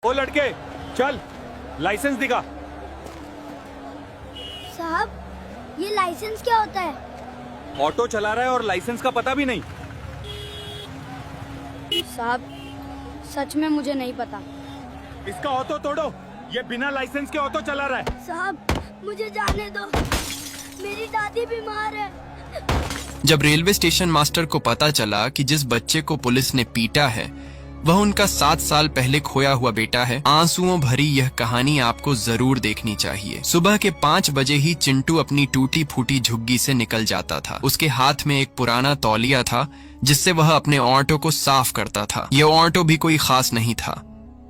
ओ लड़के, चल लाइसेंस दिखा। साहब, ये लाइसेंस क्या होता है? ऑटो चला रहा है और लाइसेंस का पता भी नहीं। साहब, सच में मुझे नहीं पता। इसका ऑटो तोड़ो, ये बिना लाइसेंस के ऑटो चला रहा है। साहब, मुझे जाने दो, मेरी दादी बीमार है। जब रेलवे स्टेशन मास्टर को पता चला कि जिस बच्चे को पुलिस ने पीटा है वह उनका 7 साल पहले खोया हुआ बेटा है, आंसुओं भरी यह कहानी आपको जरूर देखनी चाहिए। सुबह के 5 बजे ही चिंटू अपनी टूटी फूटी झुग्गी से निकल जाता था। उसके हाथ में एक पुराना तौलिया था जिससे वह अपने ऑटो को साफ करता था। यह ऑटो भी कोई खास नहीं था,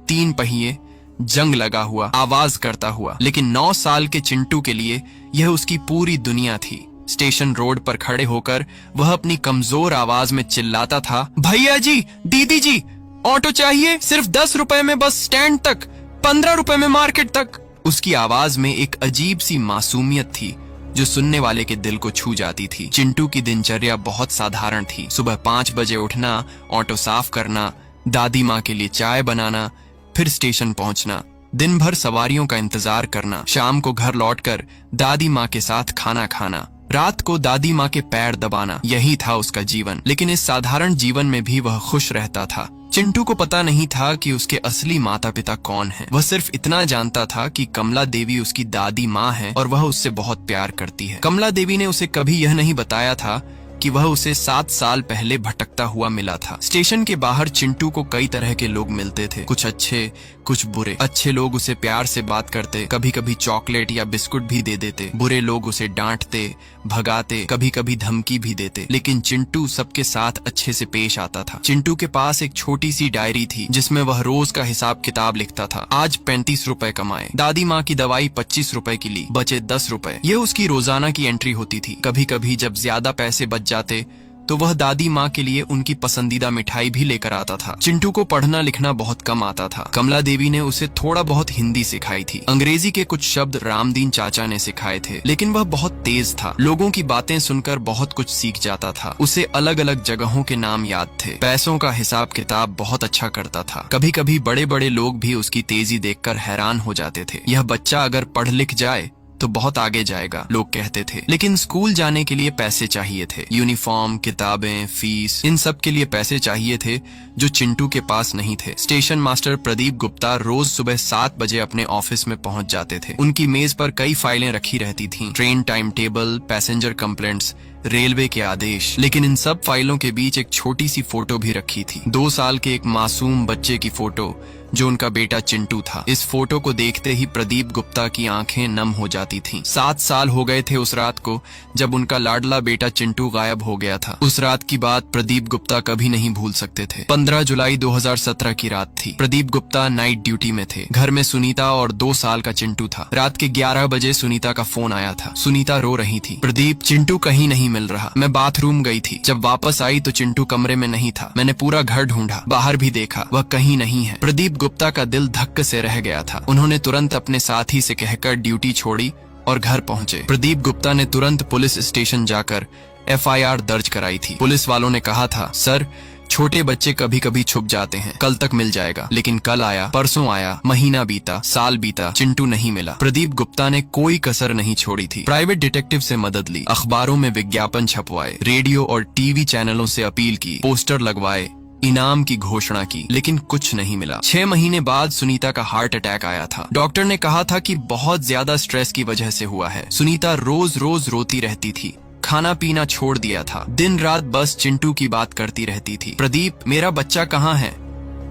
3 पहिए, जंग लगा हुआ, आवाज करता हुआ, लेकिन 9 साल के चिंटू के लिए यह उसकी पूरी दुनिया थी। स्टेशन रोड पर खड़े होकर वह अपनी कमजोर आवाज में चिल्लाता था, भैया जी, दीदी जी, ऑटो चाहिए, सिर्फ 10 रुपए में बस स्टैंड तक, 15 रुपए में मार्केट तक। उसकी आवाज में एक अजीब सी मासूमियत थी जो सुनने वाले के दिल को छू जाती थी। चिंटू की दिनचर्या बहुत साधारण थी। सुबह 5 बजे उठना, ऑटो साफ करना, दादी माँ के लिए चाय बनाना, फिर स्टेशन पहुंचना, दिन भर सवारियों का इंतजार करना, शाम को घर लौटकर दादी माँ के साथ खाना खाना, रात को दादी माँ के पैर दबाना। यही था उसका जीवन। लेकिन इस साधारण जीवन में भी वह खुश रहता था। चिंटू को पता नहीं था कि उसके असली माता पिता कौन हैं। वह सिर्फ इतना जानता था कि कमला देवी उसकी दादी माँ है और वह उससे बहुत प्यार करती है। कमला देवी ने उसे कभी यह नहीं बताया था कि वह उसे 7 साल पहले भटकता हुआ मिला था। स्टेशन के बाहर चिंटू को कई तरह के लोग मिलते थे, कुछ अच्छे, कुछ बुरे। अच्छे लोग उसे प्यार से बात करते, कभी कभी चॉकलेट या बिस्कुट भी दे देते। बुरे लोग उसे डांटते, भगाते, कभी कभी धमकी भी देते। लेकिन चिंटू सबके साथ अच्छे से पेश आता था। चिंटू के पास एक छोटी सी डायरी थी जिसमें वह रोज का हिसाब किताब लिखता था। आज 35 रुपए कमाए, दादी माँ की दवाई 25 रुपए की ली, बचे 10 रुपए। यह उसकी रोजाना की एंट्री होती थी। कभी कभी जब ज्यादा पैसे बच जाते तो वह दादी माँ के लिए उनकी पसंदीदा मिठाई भी लेकर आता था। चिंटू को पढ़ना लिखना बहुत कम आता था। कमला देवी ने उसे थोड़ा बहुत हिंदी सिखाई थी। अंग्रेजी के कुछ शब्द रामदीन चाचा ने सिखाए थे, लेकिन वह बहुत तेज था। लोगों की बातें सुनकर बहुत कुछ सीख जाता था। उसे अलग अलग जगहों के नाम याद थे। पैसों का हिसाब किताब बहुत अच्छा करता था। कभी कभी बड़े बड़े लोग भी उसकी तेजी देखकर हैरान हो जाते थे। यह बच्चा अगर पढ़ लिख जाए तो बहुत आगे जाएगा, लोग कहते थे। लेकिन स्कूल जाने के लिए पैसे चाहिए थे। यूनिफॉर्म, किताबें, फीस, इन सब के लिए पैसे चाहिए थे जो चिंटू के पास नहीं थे। स्टेशन मास्टर प्रदीप गुप्ता रोज सुबह 7 बजे अपने ऑफिस में पहुंच जाते थे। उनकी मेज पर कई फाइलें रखी रहती थीं, train time table, passenger complaints, railway के आदेश। लेकिन इन सब फाइलों के बीच एक छोटी सी फोटो भी रखी थी, 2 साल के एक मासूम बच्चे की फोटो जो उनका बेटा चिंटू था। इस फोटो को देखते ही प्रदीप गुप्ता की आंखें नम हो जाती थीं। 7 साल हो गए थे उस रात को जब उनका लाडला बेटा चिंटू गायब हो गया था। उस रात की बात प्रदीप गुप्ता कभी नहीं भूल सकते थे। 15 जुलाई 2017 की रात थी। प्रदीप गुप्ता नाइट ड्यूटी में थे। घर में सुनीता और 2 साल का चिंटू था। रात के 11 बजे सुनीता का फोन आया था। सुनीता रो रही थी, प्रदीप, चिंटू कहीं नहीं मिल रहा। मैं बाथरूम गई थी, जब वापस आई तो चिंटू कमरे में नहीं था। मैंने पूरा घर ढूंढा, बाहर भी देखा, वह कहीं नहीं है। प्रदीप गुप्ता का दिल धक्के से रह गया था। उन्होंने तुरंत अपने साथी से कहकर ड्यूटी छोड़ी और घर पहुंचे। प्रदीप गुप्ता ने तुरंत पुलिस स्टेशन जाकर FIR दर्ज कराई थी। पुलिस वालों ने कहा था, सर, छोटे बच्चे कभी कभी छुप जाते हैं, कल तक मिल जाएगा। लेकिन कल आया, परसों आया, महीना बीता, साल बीता, चिंटू नहीं मिला। प्रदीप गुप्ता ने कोई कसर नहीं छोड़ी थी। प्राइवेट डिटेक्टिव से मदद ली, अखबारों में विज्ञापन छपवाए, रेडियो और टीवी चैनलों से अपील की, पोस्टर लगवाए, इनाम की घोषणा की, लेकिन कुछ नहीं मिला। 6 महीने बाद सुनीता का हार्ट अटैक आया था। डॉक्टर ने कहा था कि बहुत ज्यादा स्ट्रेस की वजह से हुआ है। सुनीता रोज रोज रोती रहती थी, खाना पीना छोड़ दिया था, दिन रात बस चिंटू की बात करती रहती थी। प्रदीप, मेरा बच्चा कहाँ है?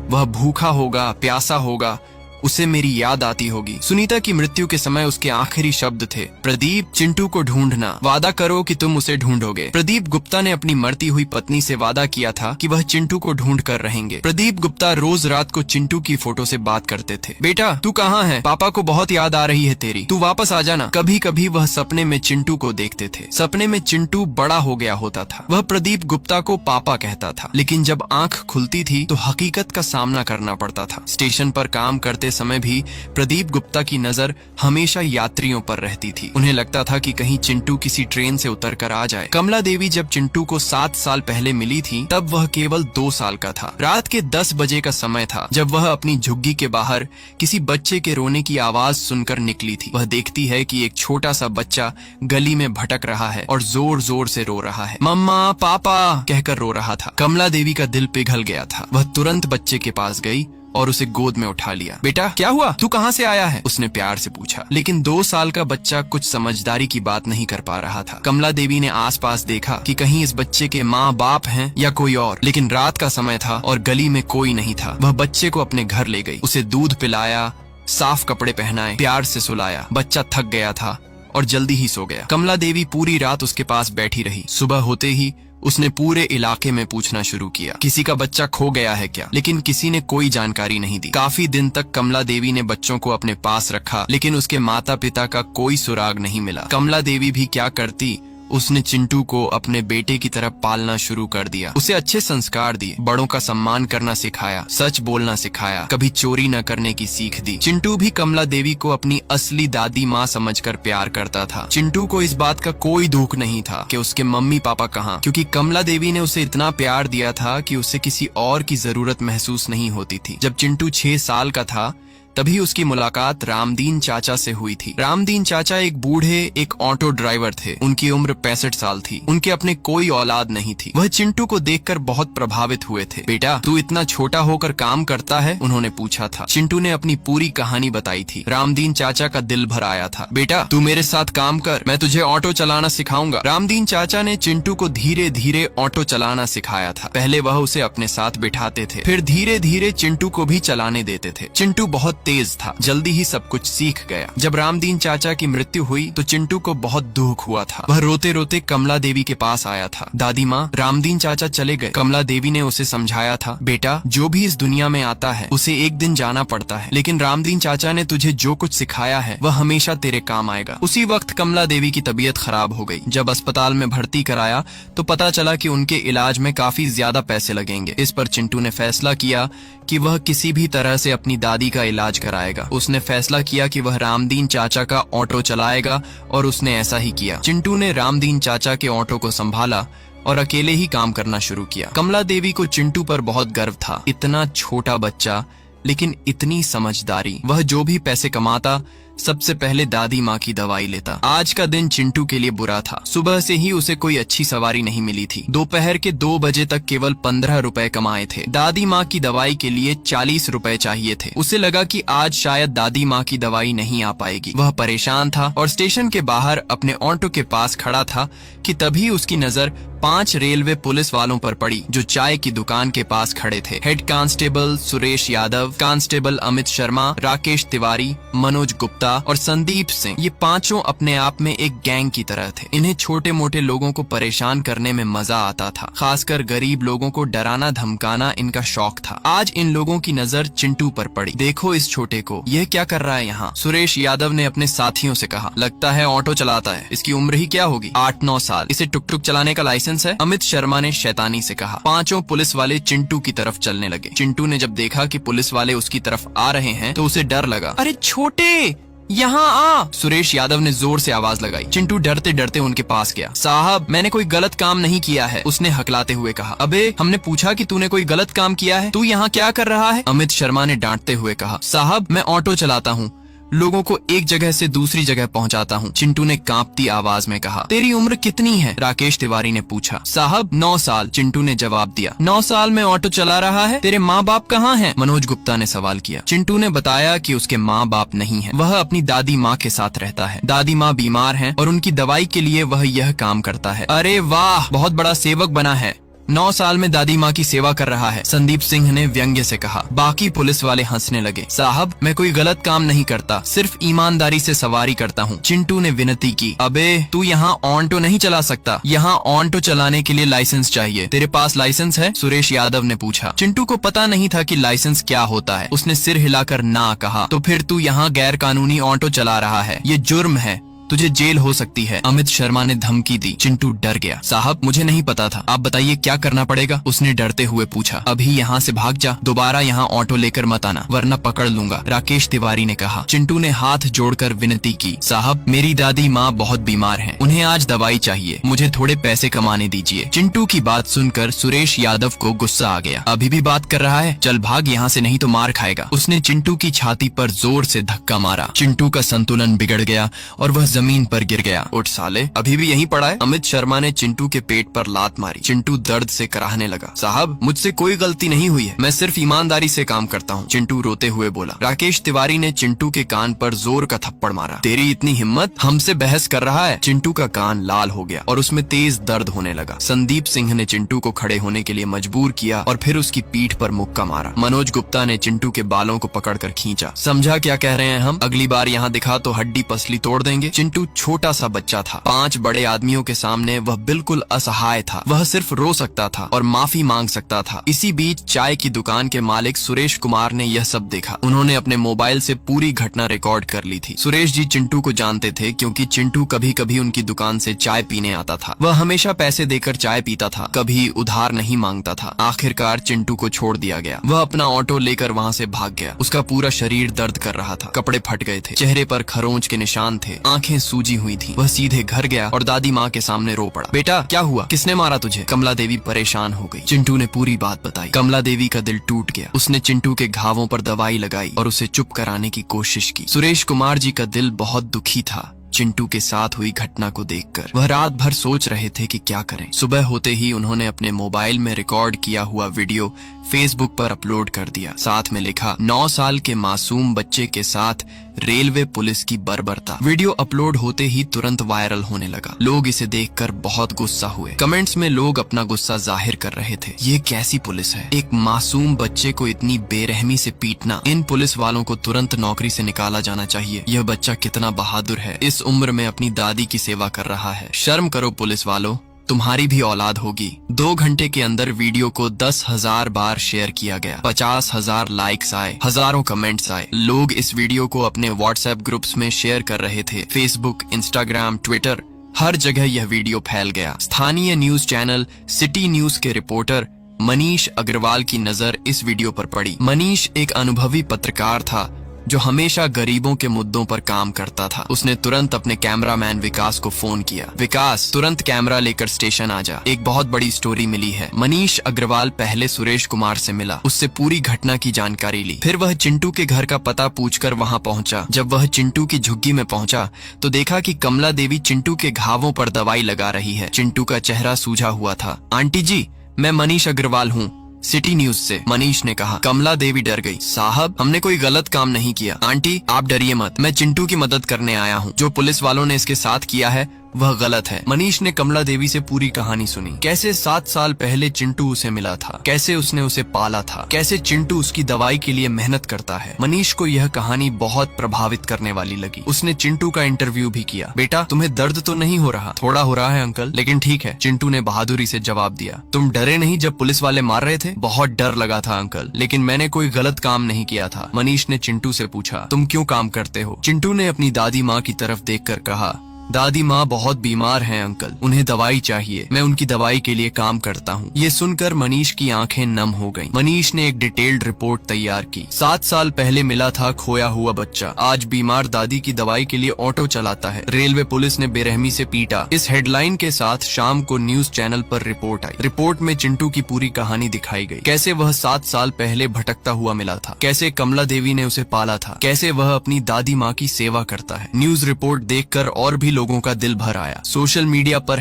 वह भूखा होगा, प्यासा होगा, उसे मेरी याद आती होगी। सुनीता की मृत्यु के समय उसके आखिरी शब्द थे, प्रदीप, चिंटू को ढूंढना, वादा करो कि तुम उसे ढूंढोगे। प्रदीप गुप्ता ने अपनी मरती हुई पत्नी से वादा किया था कि वह चिंटू को ढूंढ कर रहेंगे। प्रदीप गुप्ता रोज रात को चिंटू की फोटो से बात करते थे। बेटा, तू कहाँ है? पापा को बहुत याद आ रही है तेरी, तू वापस आ जाना। कभी कभी वह सपने में चिंटू को देखते थे। सपने में चिंटू बड़ा हो गया होता था। वह प्रदीप गुप्ता को पापा कहता था, लेकिन जब आंख खुलती थी तो हकीकत का सामना करना पड़ता था। स्टेशन पर काम करते चलते समय भी प्रदीप गुप्ता की नजर हमेशा यात्रियों पर रहती थी। उन्हें लगता था कि कहीं चिंटू किसी ट्रेन से उतर कर आ जाए। कमला देवी जब चिंटू को 7 साल पहले मिली थी तब वह केवल 2 साल का था। रात के 10 बजे का समय था जब वह अपनी झुग्गी के बाहर किसी बच्चे के रोने की आवाज सुनकर निकली थी। वह देखती है कि एक छोटा सा बच्चा गली में भटक रहा है और जोर जोर से रो रहा है। मम्मा, पापा कहकर रो रहा था। कमला देवी का दिल पिघल गया था। वह तुरंत बच्चे के पास गई और उसे गोद में उठा लिया। बेटा, क्या हुआ? तू कहाँ से आया है? उसने प्यार से पूछा। लेकिन 2 साल का बच्चा कुछ समझदारी की बात नहीं कर पा रहा था। कमला देवी ने आसपास देखा कि कहीं इस बच्चे के माँ बाप हैं या कोई और, लेकिन रात का समय था और गली में कोई नहीं था। वह बच्चे को अपने घर ले गई, उसे दूध पिलाया, साफ कपड़े पहनाए, प्यार से सुलाया। बच्चा थक गया था और जल्दी ही सो गया। कमला देवी पूरी रात उसके पास बैठी रही। सुबह होते ही उसने पूरे इलाके में पूछना शुरू किया, किसी का बच्चा खो गया है क्या? लेकिन किसी ने कोई जानकारी नहीं दी। काफी दिन तक कमला देवी ने बच्चों को अपने पास रखा, लेकिन उसके माता पिता का कोई सुराग नहीं मिला। कमला देवी भी क्या करती, उसने चिंटू को अपने बेटे की तरह पालना शुरू कर दिया। उसे अच्छे संस्कार दिए, बड़ों का सम्मान करना सिखाया, सच बोलना सिखाया, कभी चोरी न करने की सीख दी। चिंटू भी कमला देवी को अपनी असली दादी माँ समझकर प्यार करता था। चिंटू को इस बात का कोई दुख नहीं था कि उसके मम्मी पापा कहाँ, क्योंकि कमला देवी ने उसे इतना प्यार दिया था कि उसे किसी और की जरूरत महसूस नहीं होती थी। जब चिंटू 6 साल का था तभी उसकी मुलाकात रामदीन चाचा से हुई थी। रामदीन चाचा एक बूढ़े एक ऑटो ड्राइवर थे। उनकी उम्र 65 साल थी। उनके अपने कोई औलाद नहीं थी। वह चिंटू को देखकर बहुत प्रभावित हुए थे। बेटा, तू इतना छोटा होकर काम करता है? उन्होंने पूछा था। चिंटू ने अपनी पूरी कहानी बताई थी। रामदीन चाचा का दिल भर आया था। बेटा, तू मेरे साथ काम कर, मैं तुझे ऑटो चलाना सिखाऊंगा। रामदीन चाचा ने चिंटू को धीरे धीरे ऑटो चलाना सिखाया था। पहले वह उसे अपने साथ बिठाते थे, फिर धीरे धीरे चिंटू को भी चलाने देते थे। चिंटू बहुत तेज था, जल्दी ही सब कुछ सीख गया। जब रामदीन चाचा की मृत्यु हुई तो चिंटू को बहुत दुख हुआ था। वह रोते रोते कमला देवी के पास आया था। दादी माँ, रामदीन चाचा चले गए। कमला देवी ने उसे समझाया था, बेटा, जो भी इस दुनिया में आता है उसे एक दिन जाना पड़ता है, लेकिन रामदीन चाचा ने तुझे जो कुछ सिखाया है वह हमेशा तेरे काम आएगा। उसी वक्त कमला देवी की तबीयत खराब हो गई। जब अस्पताल में भर्ती कराया तो पता चला कि उनके इलाज में काफी ज्यादा पैसे लगेंगे। इस पर चिंटू ने फैसला किया कि वह किसी भी तरह से अपनी दादी का इलाज कराएगा। उसने फैसला किया कि वह रामदीन चाचा का ऑटो चलाएगा और उसने ऐसा ही किया। चिंटू ने रामदीन चाचा के ऑटो को संभाला और अकेले ही काम करना शुरू किया। कमला देवी को चिंटू पर बहुत गर्व था। इतना छोटा बच्चा, लेकिन इतनी समझदारी। वह जो भी पैसे कमाता सबसे पहले दादी माँ की दवाई लेता। आज का दिन चिंटू के लिए बुरा था। सुबह से ही उसे कोई अच्छी सवारी नहीं मिली थी। दोपहर के 2 बजे तक केवल 15 रुपए कमाए थे। दादी माँ की दवाई के लिए 40 रुपए चाहिए थे। उसे लगा कि आज शायद दादी माँ की दवाई नहीं आ पाएगी। वह परेशान था और स्टेशन के बाहर अपने ऑटो के पास खड़ा था कि तभी उसकी नजर 5 रेलवे पुलिस वालों पर पड़ी जो चाय की दुकान के पास खड़े थे। Head constable Suresh Yadav, constable Amit Sharma, Rakesh Tiwari, Manoj Gupta और संदीप सिंह, ये पांचों अपने आप में एक गैंग की तरह थे। इन्हें छोटे मोटे लोगों को परेशान करने में मजा आता था। खासकर गरीब लोगों को डराना धमकाना इनका शौक था। आज इन लोगों की नजर चिंटू पर पड़ी। देखो इस छोटे को, यह क्या कर रहा है यहाँ? सुरेश यादव ने अपने साथियों से कहा। लगता है ऑटो चलाता है। इसकी उम्र ही क्या होगी? 8-9 साल। इसे टुक टुक चलाने का लाइसेंस है? अमित शर्मा ने शैतानी से कहा। पांचों पुलिस वाले चिंटू की तरफ चलने लगे। चिंटू ने जब देखा कि पुलिस वाले उसकी तरफ आ रहे हैं तो उसे डर लगा। अरे छोटे, यहाँ आ! सुरेश यादव ने जोर से आवाज लगाई। चिंटू डरते डरते उनके पास गया। साहब, मैंने कोई गलत काम नहीं किया है, उसने हकलाते हुए कहा। अबे, हमने पूछा कि तूने कोई गलत काम किया है, तू यहाँ क्या कर रहा है? अमित शर्मा ने डांटते हुए कहा। साहब, मैं ऑटो चलाता हूँ, लोगों को एक जगह से दूसरी जगह पहुंचाता हूँ। चिंटू ने कांपती आवाज में कहा। तेरी उम्र कितनी है? राकेश तिवारी ने पूछा। साहब, 9 साल, चिंटू ने जवाब दिया। 9 साल में ऑटो चला रहा है? तेरे माँ बाप कहाँ हैं? मनोज गुप्ता ने सवाल किया। चिंटू ने बताया कि उसके माँ बाप नहीं है, वह अपनी दादी माँ के साथ रहता है। दादी माँ बीमार है और उनकी दवाई के लिए वह यह काम करता है। अरे वाह, बहुत बड़ा सेवक बना है। 9 साल में दादी माँ की सेवा कर रहा है, संदीप सिंह ने व्यंग्य से कहा। बाकी पुलिस वाले हंसने लगे। साहब, मैं कोई गलत काम नहीं करता, सिर्फ ईमानदारी से सवारी करता हूँ, चिंटू ने विनती की। अबे, तू यहाँ ऑटो नहीं चला सकता, यहाँ ऑटो चलाने के लिए लाइसेंस चाहिए। तेरे पास लाइसेंस है? सुरेश यादव ने पूछा। चिंटू को पता नहीं था कि लाइसेंस क्या होता है। उसने सिर हिलाकर ना कहा। तो फिर तू यहाँ गैर कानूनी ऑटो चला रहा है, ये जुर्म है, तुझे जेल हो सकती है। अमित शर्मा ने धमकी दी। चिंटू डर गया। साहब, मुझे नहीं पता था, आप बताइए क्या करना पड़ेगा? उसने डरते हुए पूछा। अभी यहाँ से भाग जा, दोबारा यहाँ ऑटो लेकर मत आना, वरना पकड़ लूंगा, राकेश तिवारी ने कहा। चिंटू ने हाथ जोड़कर विनती की। साहब, मेरी दादी माँ बहुत बीमार हैं, उन्हें आज दवाई चाहिए, मुझे थोड़े पैसे कमाने दीजिए। चिंटू की बात सुनकर सुरेश यादव को गुस्सा आ गया। अभी भी बात कर रहा है, चल भाग यहाँ से, नहीं तो मार खाएगा। उसने चिंटू की छाती पर जोर से धक्का मारा। चिंटू का संतुलन बिगड़ गया और वह जमीन पर गिर गया। उठ साले, अभी भी यहीं पड़ा है? अमित शर्मा ने चिंटू के पेट पर लात मारी। चिंटू दर्द से कराहने लगा। साहब, मुझसे कोई गलती नहीं हुई है, मैं सिर्फ ईमानदारी से काम करता हूँ, चिंटू रोते हुए बोला। राकेश तिवारी ने चिंटू के कान पर जोर का थप्पड़ मारा। तेरी इतनी हिम्मत, हमसे बहस कर रहा है? चिंटू का कान लाल हो गया और उसमें तेज दर्द होने लगा। संदीप सिंह ने चिंटू को खड़े होने के लिए मजबूर किया और फिर उसकी पीठ पर मुक्का मारा। मनोज गुप्ता ने चिंटू के बालों को पकड़कर खींचा। समझा क्या कह रहे हैं हम? अगली बार यहाँ दिखा तो हड्डी पसली तोड़ देंगे। चिंटू छोटा सा बच्चा था। 5 बड़े आदमियों के सामने वह बिल्कुल असहाय था। वह सिर्फ रो सकता था और माफी मांग सकता था। इसी बीच चाय की दुकान के मालिक सुरेश कुमार ने यह सब देखा। उन्होंने अपने मोबाइल से पूरी घटना रिकॉर्ड कर ली थी। सुरेश जी चिंटू को जानते थे क्योंकि चिंटू कभी कभी उनकी दुकान से चाय पीने आता था। वह हमेशा पैसे देकर चाय पीता था, कभी उधार नहीं मांगता था। आखिरकार चिंटू को छोड़ दिया गया। वह अपना ऑटो लेकर वहाँ से भाग गया। उसका पूरा शरीर दर्द कर रहा था, कपड़े फट गए थे, चेहरे पर खरोंच के निशान थे, आंखें सूजी हुई थी। वह सीधे घर गया और दादी माँ के सामने रो पड़ा। बेटा, क्या हुआ? किसने मारा तुझे? कमला देवी परेशान हो गई। चिंटू ने पूरी बात बताई। कमला देवी का दिल टूट गया। उसने चिंटू के घावों पर दवाई लगाई और उसे चुप कराने की कोशिश की। सुरेश कुमार जी का दिल बहुत दुखी था चिंटू के साथ हुई घटना को देखकर। वह रात भर सोच रहे थे कि क्या करें। सुबह होते ही उन्होंने अपने मोबाइल में रिकॉर्ड किया हुआ वीडियो फेसबुक पर अपलोड कर दिया। साथ में लिखा, 9 साल के मासूम बच्चे के साथ रेलवे पुलिस की बर्बरता। वीडियो अपलोड होते ही तुरंत वायरल होने लगा। लोग इसे देखकर बहुत गुस्सा हुए। कमेंट्स में लोग अपना गुस्सा जाहिर कर रहे थे। ये कैसी पुलिस है? एक मासूम बच्चे को इतनी बेरहमी से पीटना। इन पुलिस वालों को तुरंत नौकरी से निकाला जाना चाहिए। यह बच्चा कितना बहादुर है, इस उम्र में अपनी दादी की सेवा कर रहा है। शर्म करो पुलिस वालों, तुम्हारी भी औलाद होगी। 2 घंटे के अंदर वीडियो को 10,000 बार शेयर किया गया। 50,000 लाइक्स आए, हजारों कमेंट्स आए। लोग इस वीडियो को अपने व्हाट्सएप ग्रुप्स में शेयर कर रहे थे। फेसबुक, इंस्टाग्राम, ट्विटर, हर जगह यह वीडियो फैल गया। स्थानीय न्यूज चैनल सिटी न्यूज के रिपोर्टर मनीष अग्रवाल की नजर इस वीडियो पर पड़ी। मनीष एक अनुभवी पत्रकार था जो हमेशा गरीबों के मुद्दों पर काम करता था। उसने तुरंत अपने कैमरामैन विकास को फोन किया। विकास, तुरंत कैमरा लेकर स्टेशन आ जा, एक बहुत बड़ी स्टोरी मिली है। मनीष अग्रवाल पहले सुरेश कुमार से मिला, उससे पूरी घटना की जानकारी ली। फिर वह चिंटू के घर का पता पूछकर वहां पहुंचा। जब वह चिंटू की झुग्गी में पहुंचा तो देखा कि कमला देवी चिंटू के घावों पर दवाई लगा रही है। चिंटू का चेहरा सूझा हुआ था। आंटी जी, मैं मनीष अग्रवाल हूँ, सिटी न्यूज से, मनीष ने कहा। कमला देवी डर गई। साहब, हमने कोई गलत काम नहीं किया। आंटी, आप डरिए मत, मैं चिंटू की मदद करने आया हूँ। जो पुलिस वालों ने इसके साथ किया है वह गलत है। मनीष ने कमला देवी से पूरी कहानी सुनी। कैसे 7 साल पहले चिंटू उसे मिला था, कैसे उसने उसे पाला था, कैसे चिंटू उसकी दवाई के लिए मेहनत करता है। मनीष को यह कहानी बहुत प्रभावित करने वाली लगी। उसने चिंटू का इंटरव्यू भी किया। बेटा, तुम्हें दर्द तो नहीं हो रहा? थोड़ा हो रहा है अंकल, लेकिन ठीक है, चिंटू ने बहादुरी से जवाब दिया। तुम डरे नहीं जब पुलिस वाले मार रहे थे? बहुत डर लगा था अंकल, लेकिन मैंने कोई गलत काम नहीं किया था। मनीष ने चिंटू से पूछा, तुम क्यों काम करते हो? चिंटू ने अपनी दादी माँ की तरफ देखकर कहा, दादी माँ बहुत बीमार हैं अंकल, उन्हें दवाई चाहिए, मैं उनकी दवाई के लिए काम करता हूँ। ये सुनकर मनीष की आंखें नम हो गईं। मनीष ने एक डिटेल्ड रिपोर्ट तैयार की। 7 साल पहले मिला था खोया हुआ बच्चा, आज बीमार दादी की दवाई के लिए ऑटो चलाता है, रेलवे पुलिस ने बेरहमी से पीटा। इस हेडलाइन के साथ शाम को न्यूज चैनल पर रिपोर्ट आई। रिपोर्ट में चिंटू की पूरी कहानी दिखाई गई। कैसे वह 7 साल पहले भटकता हुआ मिला था, कैसे कमला देवी ने उसे पाला था, कैसे वह अपनी दादी माँ की सेवा करता है। न्यूज रिपोर्ट देखकर और भी लोगों का दिल भर आया। सोशल मीडिया पर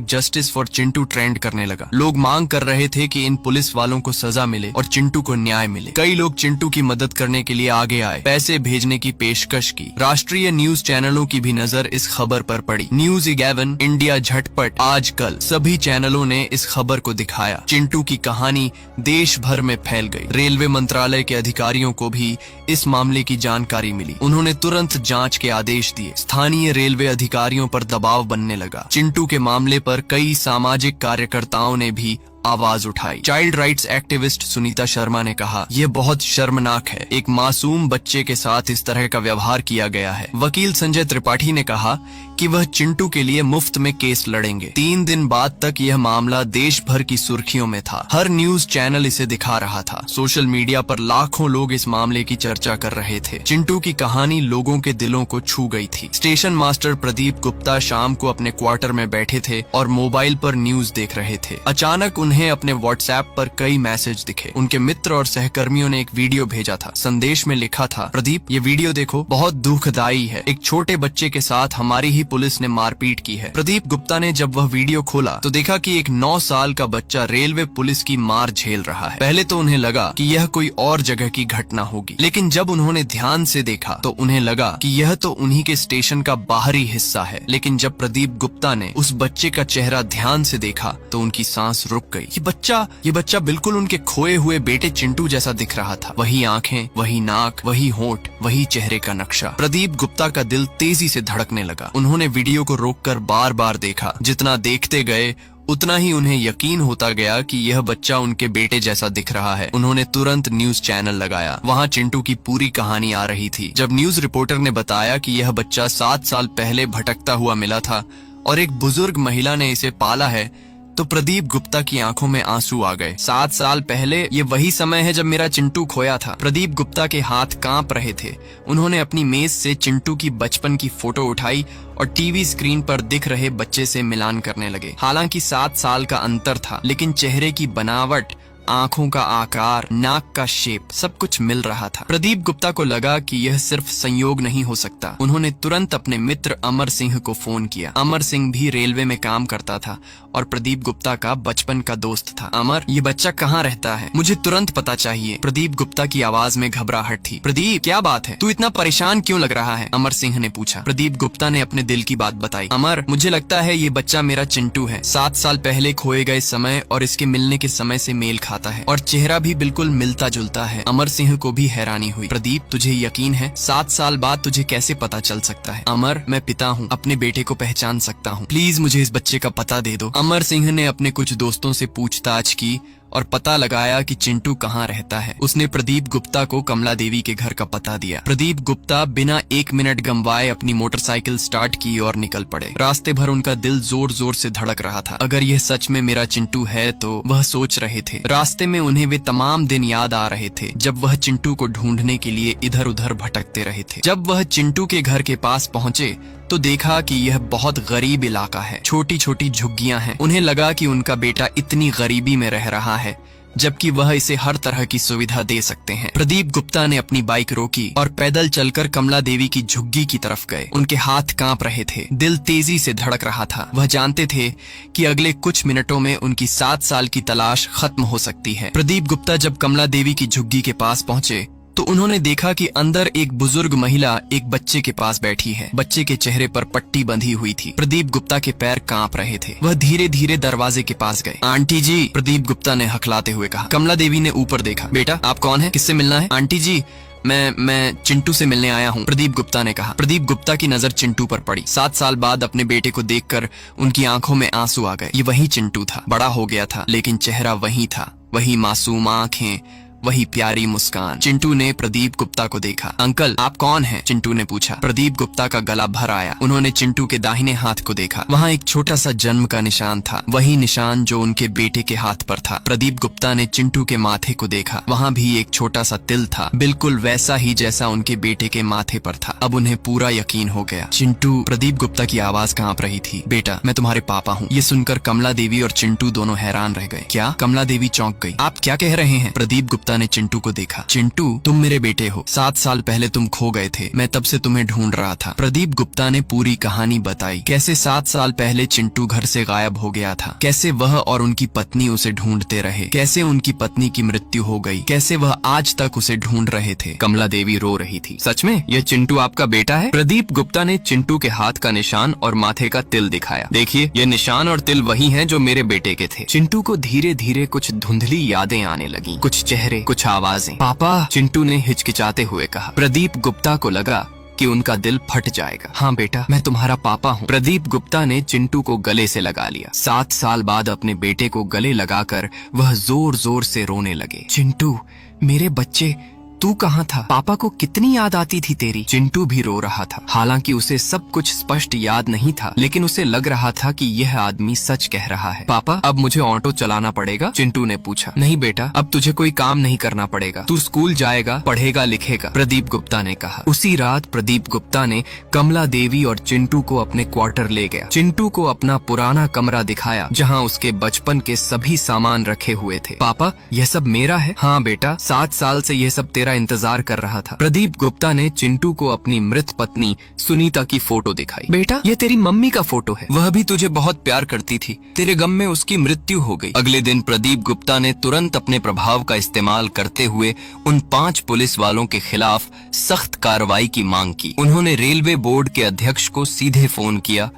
#जस्टिस फॉर चिंटू ट्रेंड करने लगा। लोग मांग कर रहे थे कि इन पुलिस वालों को सजा मिले और चिंटू को न्याय मिले। कई लोग चिंटू की मदद करने के लिए आगे आए, पैसे भेजने की पेशकश की। राष्ट्रीय न्यूज चैनलों की भी नजर इस खबर पर पड़ी। न्यूज 11, इंडिया झटपट, आजकल, सभी चैनलों ने इस खबर को दिखाया। चिंटू की कहानी देश भर में फैल गई। रेलवे मंत्रालय के अधिकारियों को भी इस मामले की जानकारी मिली। उन्होंने तुरंत जांच के आदेश दिए। स्थानीय रेलवे अधिकारियों पर दबाव बनने लगा। चिंटू के मामले पर कई सामाजिक कार्यकर्ताओं ने भी आवाज उठाई। Child rights activist Sunita Sharma ने कहा, यह बहुत शर्मनाक है, एक मासूम बच्चे के साथ इस तरह का व्यवहार किया गया है। वकील संजय त्रिपाठी ने कहा कि वह चिंटू के लिए मुफ्त में केस लड़ेंगे। 3 दिन बाद तक यह मामला देश भर की सुर्खियों में था। हर न्यूज चैनल इसे दिखा रहा था। सोशल मीडिया पर लाखों लोग इस मामले की चर्चा कर रहे थे। चिंटू की कहानी लोगों के दिलों को छू गई थी। स्टेशन मास्टर प्रदीप गुप्ता शाम को अपने क्वार्टर में बैठे थे और मोबाइल पर न्यूज देख रहे थे। अचानक उन्हें अपने व्हाट्सएप पर कई मैसेज दिखे। उनके मित्र और सहकर्मियों ने एक वीडियो भेजा था। संदेश में लिखा था, प्रदीप ये वीडियो देखो, बहुत दुखदाई है। एक छोटे बच्चे के साथ हमारी ही पुलिस ने मारपीट की है। प्रदीप गुप्ता ने जब वह वीडियो खोला तो देखा कि एक 9 साल का बच्चा रेलवे पुलिस की मार झेल रहा है। पहले तो उन्हें लगा कि यह कोई और जगह की घटना होगी, लेकिन जब उन्होंने ध्यान से देखा तो उन्हें लगा कि यह तो उन्हीं के स्टेशन का बाहरी हिस्सा है। लेकिन जब प्रदीप गुप्ता ने उस बच्चे का चेहरा ध्यान से देखा तो उनकी सांस रुक गई। ये बच्चा बिल्कुल उनके खोए हुए बेटे चिंटू जैसा दिख रहा था। वही आंखें, वही नाक, वही होंठ, वही चेहरे का नक्शा। प्रदीप गुप्ता का दिल तेजी से धड़कने लगा। उन्होंने वीडियो को रोककर बार बार देखा। जितना देखते गए उतना ही उन्हें यकीन होता गया कि यह बच्चा उनके बेटे जैसा दिख रहा है। उन्होंने तुरंत न्यूज चैनल लगाया। वहां चिंटू की पूरी कहानी आ रही थी। जब न्यूज रिपोर्टर ने बताया कि यह बच्चा 7 साल पहले भटकता हुआ मिला था और एक बुजुर्ग महिला ने इसे पाला है, तो प्रदीप गुप्ता की आंखों में आंसू आ गए। 7 साल पहले ये वही समय है जब मेरा चिंटू खोया था। प्रदीप गुप्ता के हाथ कांप रहे थे। उन्होंने अपनी मेज से चिंटू की बचपन की फोटो उठाई और टीवी स्क्रीन पर दिख रहे बच्चे से मिलान करने लगे। हालांकि 7 साल का अंतर था, लेकिन चेहरे की बनावट, आंखों का आकार, नाक का शेप, सब कुछ मिल रहा था। प्रदीप गुप्ता को लगा कि यह सिर्फ संयोग नहीं हो सकता। उन्होंने तुरंत अपने मित्र अमर सिंह को फोन किया। अमर सिंह भी रेलवे में काम करता था और प्रदीप गुप्ता का बचपन का दोस्त था। अमर, ये बच्चा कहाँ रहता है? मुझे तुरंत पता चाहिए। प्रदीप गुप्ता की आवाज में घबराहट थी। प्रदीप, क्या बात है? तू इतना परेशान क्यों लग रहा है? अमर सिंह ने पूछा। प्रदीप गुप्ता ने अपने दिल की बात बताई। अमर, मुझे लगता है ये बच्चा मेरा चिंटू है। 7 साल पहले खोए गए समय और इसके मिलने के समय से मेल खाता है और चेहरा भी बिल्कुल मिलता जुलता है। अमर सिंह को भी हैरानी हुई। प्रदीप, तुझे यकीन है? 7 साल बाद तुझे कैसे पता चल सकता है? अमर, मैं पिता हूँ, अपने बेटे को पहचान सकता हूँ। प्लीज मुझे इस बच्चे का पता दे दो। अमर सिंह ने अपने कुछ दोस्तों से पूछताछ की और पता लगाया कि चिंटू कहाँ रहता है। उसने प्रदीप गुप्ता को कमला देवी के घर का पता दिया। प्रदीप गुप्ता बिना 1 मिनट गंवाए अपनी मोटरसाइकिल स्टार्ट की और निकल पड़े। रास्ते भर उनका दिल जोर जोर से धड़क रहा था। अगर यह सच में मेरा चिंटू है तो वह सोच रहे थे। रास्ते में उन्हें वे तमाम दिन याद आ रहे थे जब वह चिंटू को ढूंढने के लिए इधर उधर भटकते रहे थे। जब वह चिंटू के घर के पास पहुंचे तो देखा कि यह बहुत गरीब इलाका है। छोटी छोटी झुग्गियां हैं। उन्हें लगा कि उनका बेटा इतनी गरीबी में रह रहा है जबकि वह इसे हर तरह की सुविधा दे सकते हैं। प्रदीप गुप्ता ने अपनी बाइक रोकी और पैदल चलकर कमला देवी की झुग्गी की तरफ गए। उनके हाथ कांप रहे थे, दिल तेजी से धड़क रहा था। वह जानते थे कि अगले कुछ मिनटों में उनकी 7 साल की तलाश खत्म हो सकती है। प्रदीप गुप्ता जब कमला देवी की झुग्गी के पास पहुंचे तो उन्होंने देखा कि अंदर एक बुजुर्ग महिला एक बच्चे के पास बैठी है। बच्चे के चेहरे पर पट्टी बंधी हुई थी। प्रदीप गुप्ता के पैर कांप रहे थे। वह धीरे धीरे दरवाजे के पास गए। आंटी जी, प्रदीप गुप्ता ने हकलाते हुए कहा। कमला देवी ने ऊपर देखा। बेटा, आप कौन है? किससे मिलना है? आंटी जी, मैं चिंटू से मिलने आया हूँ, प्रदीप गुप्ता ने कहा। प्रदीप गुप्ता की नजर चिंटू पर पड़ी। 7 साल बाद अपने बेटे को देखकर उनकी आंखों में आंसू आ गए। ये वही चिंटू था। बड़ा हो गया था, लेकिन चेहरा वही था। वही मासूम आंखें, वही प्यारी मुस्कान। चिंटू ने प्रदीप गुप्ता को देखा। अंकल, आप कौन हैं? चिंटू ने पूछा। प्रदीप गुप्ता का गला भर आया। उन्होंने चिंटू के दाहिने हाथ को देखा। वहाँ एक छोटा सा जन्म का निशान था, वही निशान जो उनके बेटे के हाथ पर था। प्रदीप गुप्ता ने चिंटू के माथे को देखा। वहाँ भी एक छोटा सा तिल था, बिल्कुल वैसा ही जैसा उनके बेटे के माथे पर था। अब उन्हें पूरा यकीन हो गया। चिंटू, प्रदीप गुप्ता की आवाज कांप रही थी। बेटा, मैं तुम्हारे पापा हूँ। ये सुनकर कमला देवी और चिंटू दोनों हैरान रह गए। क्या? कमला देवी चौंक गई। आप क्या कह रहे हैं? प्रदीप गुप्ता ने चिंटू को देखा। चिंटू, तुम मेरे बेटे हो। 7 साल पहले तुम खो गए थे। मैं तब से तुम्हें ढूंढ रहा था। प्रदीप गुप्ता ने पूरी कहानी बताई। कैसे 7 साल पहले चिंटू घर से गायब हो गया था, कैसे वह और उनकी पत्नी उसे ढूंढते रहे, कैसे उनकी पत्नी की मृत्यु हो गई, कैसे वह आज तक उसे ढूंढ रहे थे। कमला देवी रो रही थी। सच में यह चिंटू आपका बेटा है? प्रदीप गुप्ता ने चिंटू के हाथ का निशान और माथे का तिल दिखाया। देखिए, ये निशान और तिल वही हैं जो मेरे बेटे के थे। चिंटू को धीरे धीरे कुछ धुंधली यादें आने लगी, कुछ चेहरे, कुछ आवाजें। पापा, चिंटू ने हिचकिचाते हुए कहा। प्रदीप गुप्ता को लगा कि उनका दिल फट जाएगा। हाँ बेटा, मैं तुम्हारा पापा हूँ। प्रदीप गुप्ता ने चिंटू को गले से लगा लिया। 7 साल बाद अपने बेटे को गले लगाकर वह जोर जोर से रोने लगे। चिंटू, मेरे बच्चे, तू कहाँ था? पापा को कितनी याद आती थी तेरी। चिंटू भी रो रहा था। हालांकि उसे सब कुछ स्पष्ट याद नहीं था, लेकिन उसे लग रहा था कि यह आदमी सच कह रहा है। पापा, अब मुझे ऑटो चलाना पड़ेगा? चिंटू ने पूछा। नहीं बेटा, अब तुझे कोई काम नहीं करना पड़ेगा। तू स्कूल जाएगा, पढ़ेगा लिखेगा, प्रदीप गुप्ता ने कहा। उसी रात प्रदीप गुप्ता ने कमला देवी और चिंटू को अपने क्वार्टर ले गया। चिंटू को अपना पुराना कमरा दिखाया, जहाँ उसके बचपन के सभी सामान रखे हुए थे। पापा, यह सब मेरा है? हाँ बेटा, 7 साल से यह सब तेरा इंतजार कर रहा था। प्रदीप गुप्ता ने चिंटू को अपनी मृत पत्नी सुनीता की फोटो दिखाई। बेटा, ये तेरी मम्मी का फोटो है। वह भी तुझे बहुत प्यार करती थी। तेरे गम में उसकी मृत्यु हो गई। अगले दिन प्रदीप गुप्ता ने तुरंत अपने प्रभाव का इस्तेमाल करते हुए उन 5 पुलिस वालों के खिलाफ सख्त कार्रवाई की मांग की। उन्होंने रेलवे बोर्ड के अध्यक्ष को सीधे फोन किया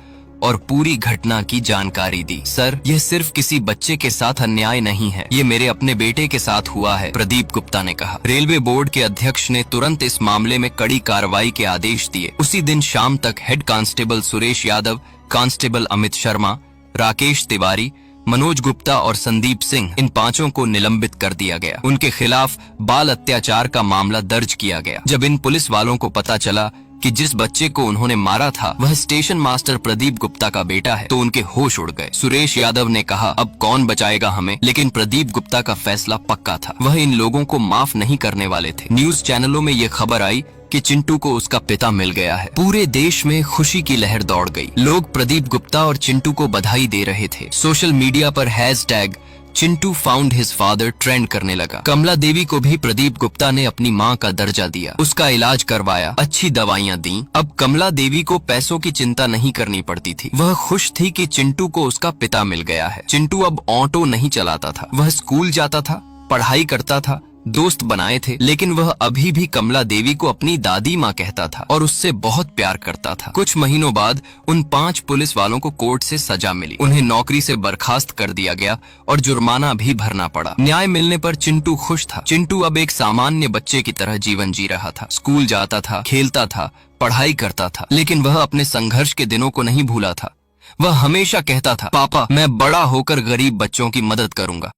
और पूरी घटना की जानकारी दी। सर, यह सिर्फ किसी बच्चे के साथ अन्याय नहीं है, ये मेरे अपने बेटे के साथ हुआ है, प्रदीप गुप्ता ने कहा। रेलवे बोर्ड के अध्यक्ष ने तुरंत इस मामले में कड़ी कार्रवाई के आदेश दिए। उसी दिन शाम तक head constable Suresh Yadav, constable Amit Sharma, Rakesh Tiwari, Manoj Gupta और संदीप सिंह, इन 5 को निलंबित कर दिया गया। उनके खिलाफ बाल अत्याचार का मामला दर्ज किया गया। जब इन पुलिस वालों को पता चला कि जिस बच्चे को उन्होंने मारा था वह स्टेशन मास्टर प्रदीप गुप्ता का बेटा है, तो उनके होश उड़ गए। सुरेश यादव ने कहा, अब कौन बचाएगा हमें? लेकिन प्रदीप गुप्ता का फैसला पक्का था। वह इन लोगों को माफ नहीं करने वाले थे। न्यूज चैनलों में ये खबर आई कि चिंटू को उसका पिता मिल गया है। पूरे देश में खुशी की लहर दौड़ गई। लोग प्रदीप गुप्ता और चिंटू को बधाई दे रहे थे। सोशल मीडिया पर hashtag Chintu found his father trend करने लगा। कमला देवी को भी प्रदीप गुप्ता ने अपनी मां का दर्जा दिया, उसका इलाज करवाया, अच्छी दवाइयां दी। अब कमला देवी को पैसों की चिंता नहीं करनी पड़ती थी। वह खुश थी कि चिंटू को उसका पिता मिल गया है। चिंटू अब ऑटो नहीं चलाता था, वह स्कूल जाता था, पढ़ाई करता था, दोस्त बनाए थे, लेकिन वह अभी भी कमला देवी को अपनी दादी माँ कहता था और उससे बहुत प्यार करता था। कुछ महीनों बाद उन 5 पुलिस वालों को कोर्ट से सजा मिली। उन्हें नौकरी से बर्खास्त कर दिया गया और जुर्माना भी भरना पड़ा। न्याय मिलने पर चिंटू खुश था। चिंटू अब एक सामान्य बच्चे की तरह जीवन जी रहा था। स्कूल जाता था, खेलता था, पढ़ाई करता था, लेकिन वह अपने संघर्ष के दिनों को नहीं भूला था। वह हमेशा कहता था, पापा, मैं बड़ा होकर गरीब बच्चों की मदद करूंगा।